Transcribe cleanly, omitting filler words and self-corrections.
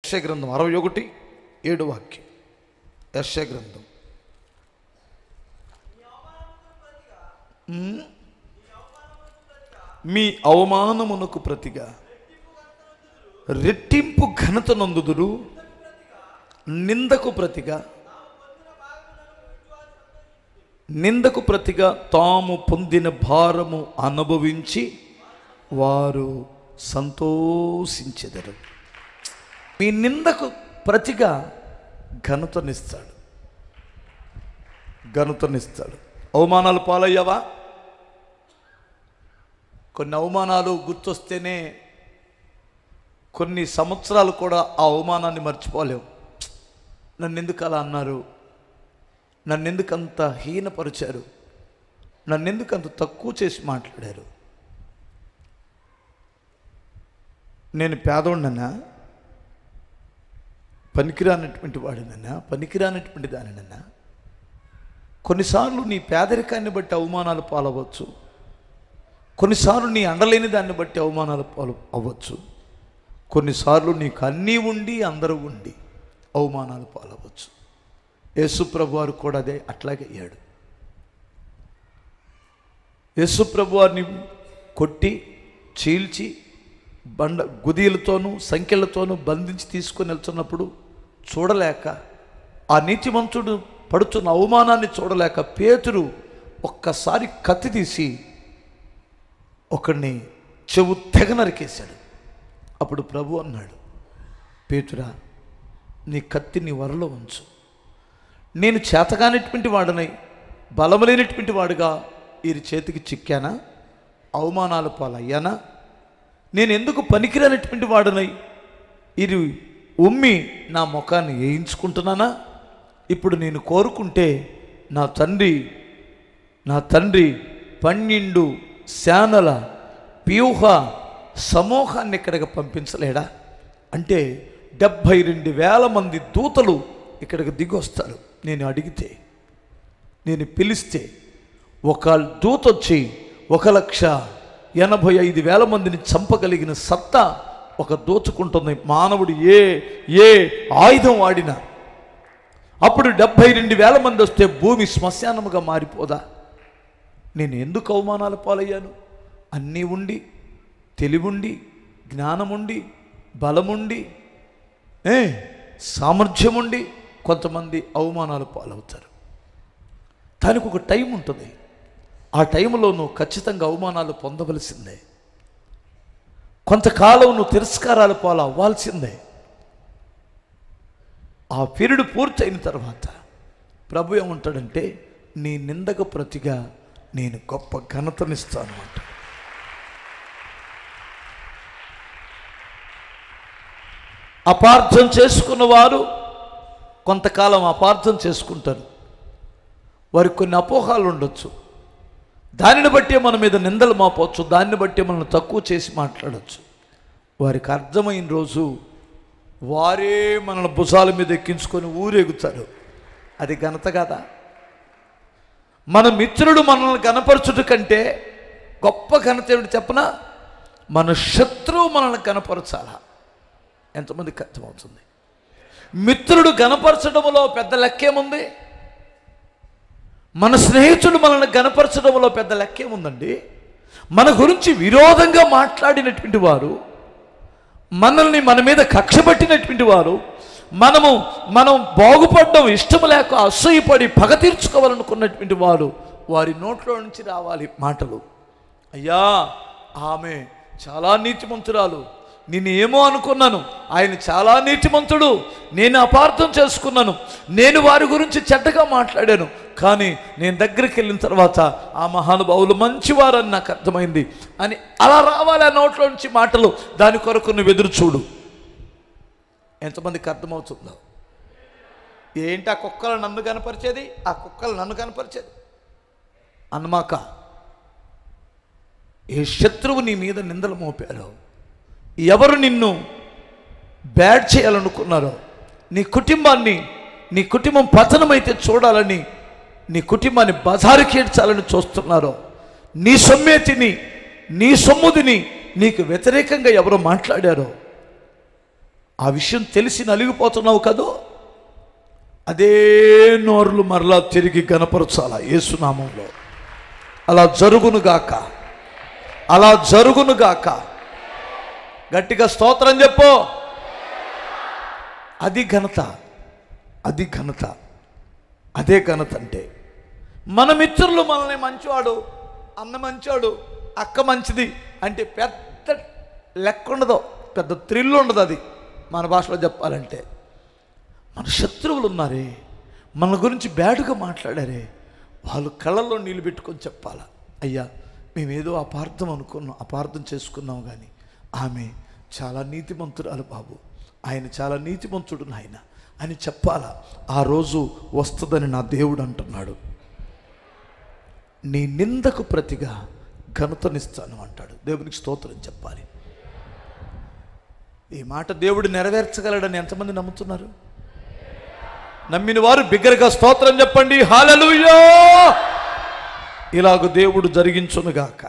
యెషయా గ్రంథం 61:7 వాక్యం. యెషయా గ్రంథం. మీ అవమానమునకు ప్రతిగా రెట్టింపు ఘనత నందుదురు, నిందకు ప్రతిగా తాము పొందిన భారము అనుభవించి వారు సంతోషించెదరు. మీ నిందకు ప్రతిగా ఘనతనిస్తాడు. అవమానాలు పాలయ్యావా? కొన్ని అవమానాలు గుర్తొస్తేనే కొన్ని సంవత్సరాలు కూడా ఆ అవమానాన్ని మర్చిపోలేవు. నన్ను ఎందుకు అలా అన్నారు, నన్ను ఎందుకు అంత హీనపరిచారు, నన్ను ఎందుకు అంత తక్కువ చేసి మాట్లాడారు, నేను పేదోడినన్నా, పనికిరానటువంటి వాడినన్నా, పనికిరానటువంటి దానినన్నా. కొన్నిసార్లు నీ పేదరికాన్ని బట్టి అవమానాలు పాలవచ్చు, కొన్నిసార్లు నీ అండలేని దాన్ని బట్టి అవమానాలు పాలు అవ్వచ్చు, కొన్నిసార్లు నీకు అన్నీ ఉండి అందరూ ఉండి అవమానాలు పాలవచ్చు. యేసుప్రభు వారు కూడా అట్లాగే అయ్యాడు. యేసుప్రభు వారిని కొట్టి చీల్చి గుదీలతోనూ సంఖ్యలతోనూ బంధించి తీసుకొని వెళ్తున్నప్పుడు చూడలేక, ఆ నీతిమంతుడు పడుతున్న అవమానాన్ని చూడలేక పేతురు ఒక్కసారి కత్తి తీసి ఒకడిని చెవు తెగ నరికేశాడు. అప్పుడు ప్రభు అన్నాడు, పేతురా, నీ కత్తి నీ వరలో ఉంచు. నేను చేతగానటువంటి వాడినై, బలము లేనటువంటి వాడుగా వీరి చేతికి చిక్కానా? అవమానాలు పాలయ్యానా? నేను ఎందుకు పనికిరానటువంటి వాడినై వీరి ఉమ్మి నా ముఖాన్ని వేయించుకుంటున్నానా? ఇప్పుడు నేను కోరుకుంటే నా తండ్రి 12 సేనల వ్యూహ సమూహాన్ని ఇక్కడికి పంపించలేడా? అంటే 72,000 మంది దూతలు ఇక్కడికి దిగి వస్తారు. నేను అడిగితే, నేను పిలిస్తే ఒక దూత వచ్చి 1,85,000 మందిని చంపగలిగిన సత్తా ఒక దోచుకుంటుంది. మానవుడు ఏ ఆయుధం వాడినా. అప్పుడు 72,000 మంది వస్తే భూమి శ్మశానముగా మారిపోదా? నేను ఎందుకు అవమానాల పాలయ్యాను? అన్నీ ఉండి, తెలివుండి, జ్ఞానముండి, బలముండి, సామర్థ్యముండి కొంతమంది అవమానాలు పాలవుతారు. దానికి ఒక టైం ఉంటుంది. ఆ టైంలో నువ్వు ఖచ్చితంగా అవమానాలు పొందవలసిందే. కొంతకాలం నువ్వు తిరస్కారాలు పాలు అవ్వాల్సిందే. ఆ పీరియడ్ పూర్తయిన తర్వాత ప్రభు ఏమంటాడంటే, నీ నిందకు ప్రతిగా నేను గొప్ప ఘనతనిస్తాను అంట. అపార్థం చేసుకున్న వారు కొంతకాలం అపార్థం చేసుకుంటారు. వారికి కొన్ని అపోహాలు ఉండొచ్చు. దానిని బట్టే మన మీద నిందలు మోపవచ్చు, దాన్ని బట్టే మనల్ని తక్కువ చేసి మాట్లాడవచ్చు. వారికి అర్థమైన రోజు వారే మనల్ని భుజాల మీద ఎక్కించుకొని ఊరేగుతారు. అది ఘనత కదా? మన మిత్రుడు మనల్ని కనపరచుట కంటే గొప్ప ఘనత ఏమిటి చెప్పనా? మన శత్రువు మనల్ని కనపరచాలా. ఎంతమందికి అర్థమవుతుంది? మిత్రుడు కనపరచడంలో పెద్ద లెక్కేముంది? మన స్నేహితుడు మనల్ని కనపరచడంలో పెద్ద లెక్కేముందండి? మన గురించి విరోధంగా మాట్లాడినటువంటి వారు, మనల్ని మన మీద కక్ష పట్టినటువంటి వారు, మనం బాగుపడడం ఇష్టం లేక అసూయపడి పగ తీర్చుకోవాలనుకున్నటువంటి వారు, వారి నోట్లో నుంచి రావాలి మాటలు, అయ్యా ఆమె చాలా నీతిమంతురాలు, నేను ఏమో అనుకున్నాను, ఆయన చాలా నీతిమంతుడు, నేను అపార్థం చేసుకున్నాను, నేను వారి గురించి చెడ్డగా మాట్లాడాను, కానీ నేను దగ్గరికి వెళ్ళిన తర్వాత ఆ మహానుభావులు మంచివారని నాకు అర్థమైంది అని అలా రావాలి ఆ నోట్లో నుంచి మాటలు. దాని కొరకు నువ్వు ఎదురు చూడు. ఎంతమందికి అర్థమవుతుందో? ఏంటి ఆ కుక్కలు నన్ను కనపరిచేది, ఆ కుక్కలు నన్ను కనపరిచేది అన్నమాక. ఏ శత్రువు నీ మీద నిందలు మోపారో, ఎవరు నిన్ను బ్యాడ్ చేయాలనుకున్నారో, నీ కుటుంబం పతనమైతే చూడాలని, నీ కుటుంబాన్ని బజారుకేడ్చాలని చూస్తున్నారో, నీ సొమ్మేతిని, నీ సొమ్ముదిని నీకు వ్యతిరేకంగా ఎవరో మాట్లాడారో, ఆ విషయం తెలిసి నలిగిపోతున్నావు కదూ, అదే నోర్లు మరలా తిరిగి గనపరచాల యేసునామంలో. అలా జరుగునుగాక, అలా జరుగునుగాక. గట్టిగా స్తోత్రం చెప్పు. అది ఘనత, అది ఘనత, అదే ఘనత. అంటే మన మిత్రులు మనల్ని మంచివాడు, అన్న మంచివాడు, అక్క మంచిది అంటే పెద్ద లెక్క ఉండదు, పెద్ద థ్రిల్ ఉండదు. అది మన భాషలో చెప్పాలంటే మన శత్రువులు ఉన్నారే, మన గురించి బ్యాడ్గా మాట్లాడారే, వాళ్ళు కళ్ళల్లో నీళ్ళు పెట్టుకొని చెప్పాలా, అయ్యా మేమేదో అపార్థం చేసుకున్నాం, కానీ ఆమె చాలా నీతిమంతురాలు బాబు, ఆయన చాలా నీతిమంతుడు నాయన అని చెప్పాలా. ఆ రోజు వస్తుందని నా దేవుడు అంటున్నాడు. నీ నిందకు ప్రతిగా ఘనతనిస్తాను అంటాడు. దేవునికి స్తోత్రం చెప్పాలి. ఈ మాట దేవుడు నెరవేర్చగలడని ఎంతమంది నమ్ముతున్నారు? నమ్మిన వారు బిగ్గరగా స్తోత్రం చెప్పండి. హల్లెలూయా. ఇలాగ దేవుడు జరిగించునుగాక.